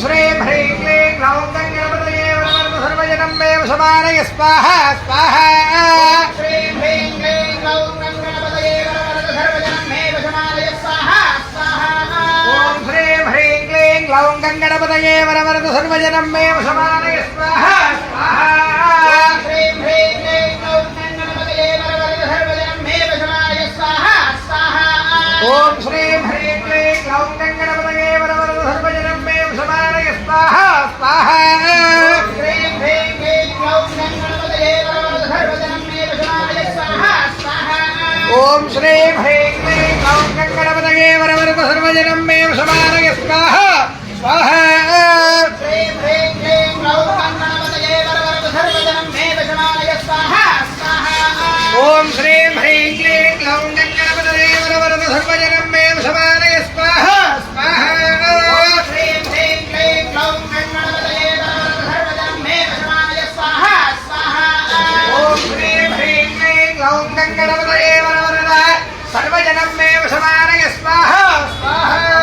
श्रीं ह्रीं क्लीं ग्लौं गङ्गणपतये वरवरद सर्वजनं मे वशमानय स्वाहा स्वाहा श्रीं ह्रीं क्लीं ग्लौं गङ्गणपतये वरवरद सर्वजनं मे वशमानय स्वाहा स्वाहा ॐ श्रीं ह्रीं क्लीं ग्लौं गङ्गणपतये वरवरद सर्वजनं मे वशमानय स्वाहा स्वाहा श्रीं ह्रीं क्लीं ग्लौं गङ्गणपतये वरवरद सर्वजनं मे वशमानय स्वाहा स्वाहा ॐ श्रीं ह्रीं क्लीं ग्लौं गङ्गणपतये वरवरद सर्वजनं मे वशमानय स्वाहा स्वाहा श्रीं ह्रीं क्लीं ग्लौं गङ्गणपतये वरवरद सर्वजनं मे वशमानय स्वाहा स्वाहा ॐ श्रीं ह्रीं क्लीं ग्लौं गङ्गणपतये वरवरद सर्वजनं मे वशमानय स्वाहा स्वाहा श्रीं ह्रीं क्लीं ग्लौं गङ्गणपतये वरवरद सर्वजनं मे वशमानय स्वाहा स्वाहा ॐ श्रीं ह्रीं क्लीं ग्लौं गङ्गणपतये वरवरद सर्वजनं मे वशमानय स्वाहा स्वाहा श्रीं ह्रीं क्लीं ग्लौं गङ्गणपतये वरवरद सर्वजनं मे वशमानय स्वाहा स्वाहा ॐ श्रीं ह्रीं क्लीं ग्लौं गङ्गणपतये वरवरद सर्वजनं मे वशमानय स्वाहा स्वाहा